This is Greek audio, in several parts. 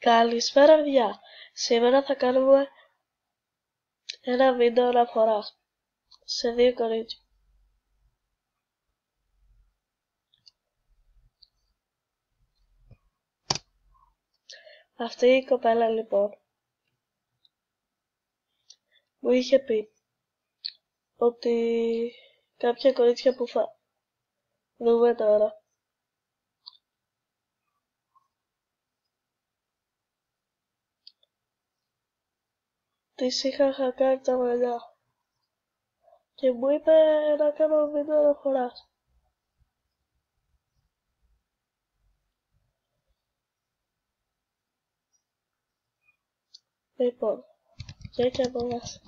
Καλησπέρα παιδιά, σήμερα θα κάνουμε ένα βίντεο αναφοράς σε δύο κορίτσια. Αυτή η κοπέλα λοιπόν μου είχε πει ότι κάποια κορίτσια που θα δούμε τώρα τις είχα χακάρει τα μαλλιά και μου είπε να κάνω βίντεο αναφοράς. Λοιπόν, και από μας.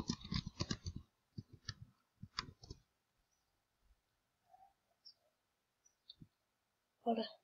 Ωραία.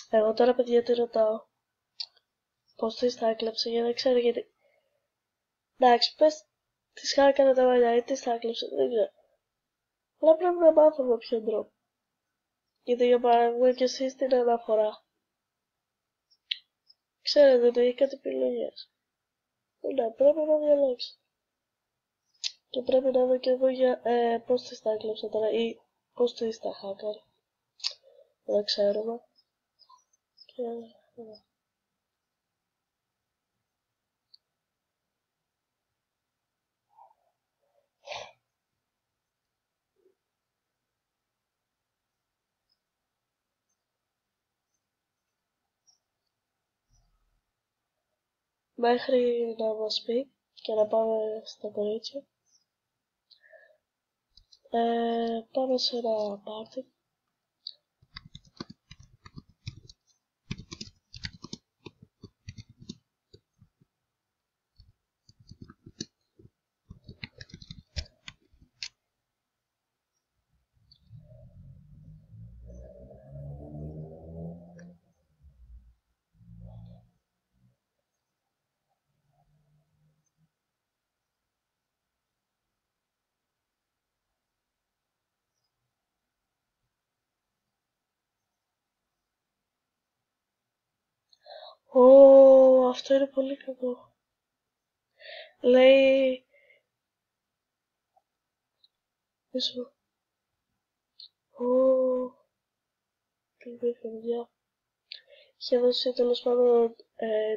Εγώ τώρα παιδιά τη ρωτάω πως της τα έκλεψε για να ξέρει γιατί. Εντάξει, πες της χάρηκανε τα μαλλιά ή της τα έκλεψε, δεν ξέρω. Αλλά πρέπει να μάθω με ποιον τρόπο. Γιατί για παράδειγμα και εσείς στην αναφορά ξέρετε ότι έχει κάτι επιλογές. Ναι, πρέπει να διαλέξω. Και πρέπει να δω και εγώ για πώς τις τα έκλεψα τώρα ή πώς τις τα χάκαρε. Δεν ξέρουμε. Και... μέχρι να μας πει και να πάμε στα κορίτσια. Πάμε σε ένα πάρτι. Αυτό είναι πολύ κακό. Λέει... Πίσω. Τι είπε παιδιά. Είχε δώσει τέλος πάντων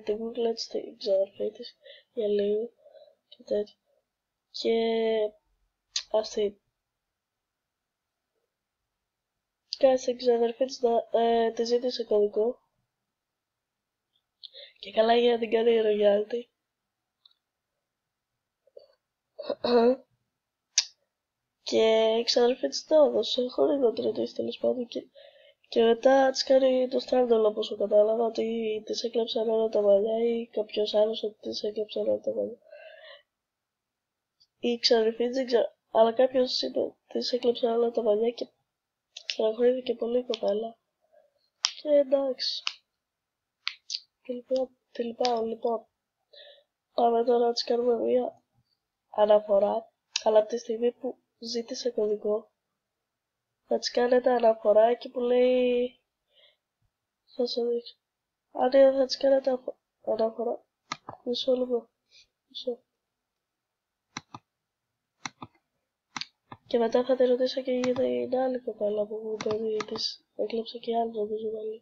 την Google στην ξαδερφή της για λίγο και τέτοιο. Και αυτή κάνει στην ξαδερφή της τη ζήτησε κωδικό και καλά για να την κάνει ρογιάλτη. Και η ξαδερφή της το έδωσε χωρίς να την ρωτήσει τέλος πάντων και μετά της κάνει το στράντολο όπως το κατάλαβα ότι της έκλεψαν όλα τα μαλλιά ή κάποιος άλλος ότι της έκλεψαν όλα τα μαλλιά. Η ξαδερφή της δεν ξέρω, αλλά κάποιος είπε της έκλεψαν όλα τα μαλλιά και στεναχωρήθηκε πολύ η κοπέλα. Και εντάξει. Τη λυπάω λοιπόν. Πάμε τώρα να της κάνουμε μία αναφορά, αλλά από τη στιγμή που ζήτησε κωδικό, θα της κάνετε αναφορά εκεί που λέει, θα σας δείξω. Αν είναι θα της κάνετε αναφορά, μισό λεπτό, μισό. Και μετά θα τη ρωτήσω και για την άλλη κοπέλα που μου είπε ότι της έκλεψε και άλλη νομίζω πάλι.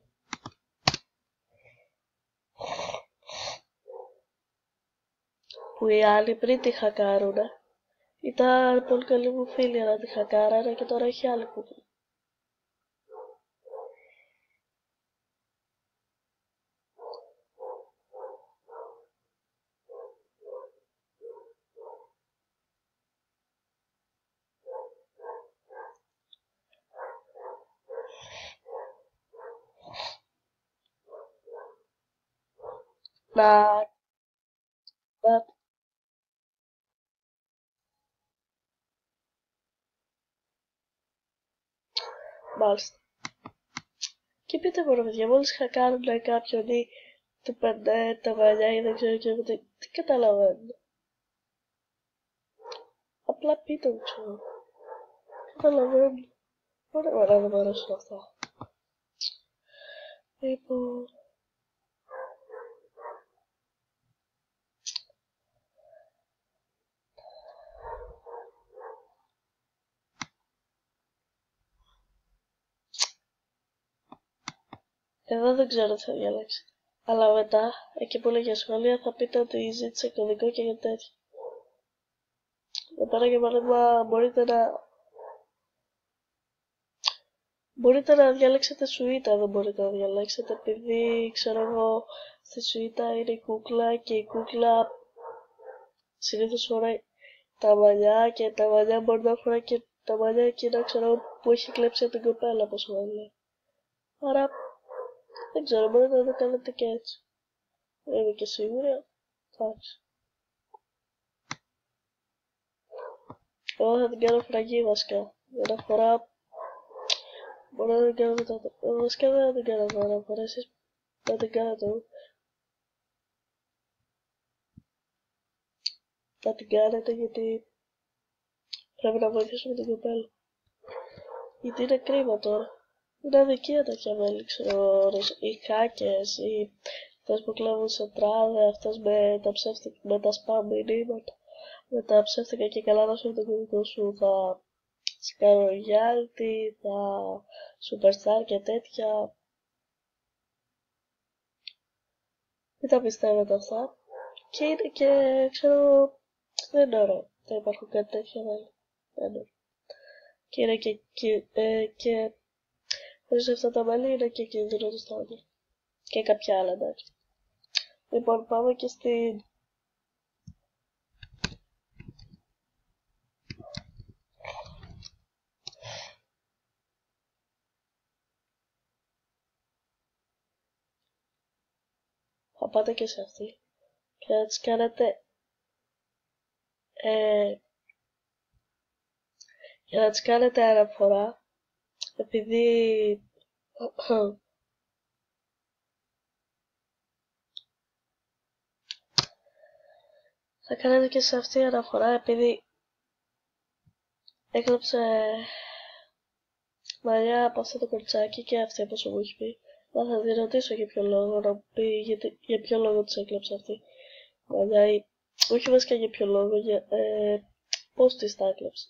Που οι άλλοι πριν τη χακάρουνε, ήταν πολύ καλή μου φίλη αλλά τη χακάρανε και τώρα έχει άλλη κοπέλα. Να, μάλιστα. Και πείτε μου ρε παιδιά, μόλις χακάρουνε κάποιον ή του 5, τα μαλλιά ή δεν ξέρω και εγώ τι καταλαβαίνω. Απλά πείτε μου ξέρω. Καταλαβαίνω. Ωραία, να μου αρέσουν αυτά. Λοιπόν... Εδώ δεν ξέρω τι θα διαλέξει. Αλλά μετά, εκεί που λέγε σχόλια, θα πείτε ότι ζήτησε κωδικό και για τέτοια. Εδώ πέρα για παράδειγμα μπορείτε να διαλέξετε σουίτα, δεν μπορείτε να διαλέξετε επειδή ξέρω εγώ στη σουίτα είναι η κούκλα και η κούκλα συνήθως φοράει τα μαλλιά και τα μαλλιά μπορεί να φοράει και τα μαλλιά εκείνα ξέρω εγώ που έχει κλέψει την κοπέλα όπως μου λέει. Άρα δεν ξέρω, μπορείτε να το κάνετε και έτσι. Δεν είμαι και σίγουρη. Εντάξει. Εγώ θα την κάνω φραγή βασικά. Για να φορά. Μπορώ να την κάνω μετά. Βασικά δεν θα την κάνω τώρα. Φορά εσείς να την κάνετε. Να την κάνετε γιατί πρέπει να βοηθήσουμε την κοπέλα. Γιατί είναι κρίμα τώρα. Είναι αδικία τέτοια μέλη, ξέρω, οι hackers, οι αυτές που κλέβουν σε τράδε, αυτές με τα spam μηνύματα, με τα ψεύτικα και καλά να σου το κωδικό σου, θα σε κάνω reality, θα superstar και τέτοια. Μην τα πιστεύετε αυτά. Και είναι και, ξέρω, δεν είναι ωραίο. Δεν υπάρχουν κάτι τέτοια μέλη. Δεν είναι ωραίο. Και είναι και χωρίς αυτά τα μέλη είναι και κίνδυνο του στάδιο. Και κάποια άλλα, εντάξει. Λοιπόν, πάμε και στην... Θα πάτε και σε αυτή και να τις κάνετε για να τις κάνετε αναφορά επειδή θα κάνετε και σε αυτή αναφορά επειδή έκλεψε μαλλιά από αυτό το κορτσάκι και αυτή όπως μου έχει πει. Θα τη ρωτήσω για ποιο λόγο, να μου πει για ποιο λόγο της έκλεψε αυτή μαλλιά ή όχι βασικά για ποιο λόγο, πώς της τα έκλεψε.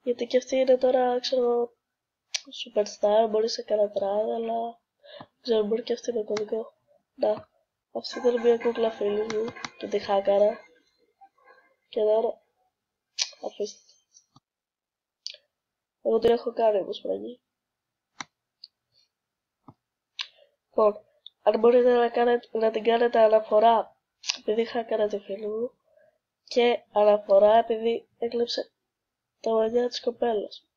Γιατί και αυτή είναι τώρα, ξέρω, superstar, μπορεί σε καρατράδα, αλλά ξέρω, μπορεί και αυτή με κωδικό. Να, αυτή ήταν μια κούκλα φίλη μου και τη χάκαρα. Και τώρα, αφήστε. Εγώ την έχω κάνει όμως φραγή. Λοιπόν, αν μπορείτε να την κάνετε αναφορά επειδή χάκαρα τη φίλη μου και αναφορά επειδή έκλεψε τα μαλλιά της κοπέλας.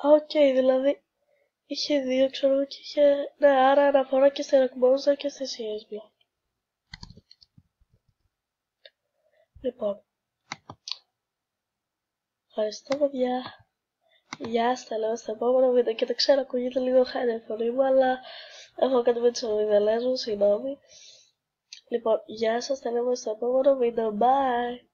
Οκ, δηλαδή είχε δύο, ξέρω εγώ, και είχε. Ναι, άρα αναφορά και στη Ρακμόζα και στη CSB. Λοιπόν, ευχαριστώ, παιδιά. Γεια σας, τα λέμε στο επόμενο βίντεο. Και το ξέρω, ακούγεται λίγο χάρη η φωνή μου, αλλά έχω κάτι με τις ομιδελές μου, συγγνώμη. Λοιπόν, γεια σας, τα λέμε στο επόμενο βίντεο. Bye!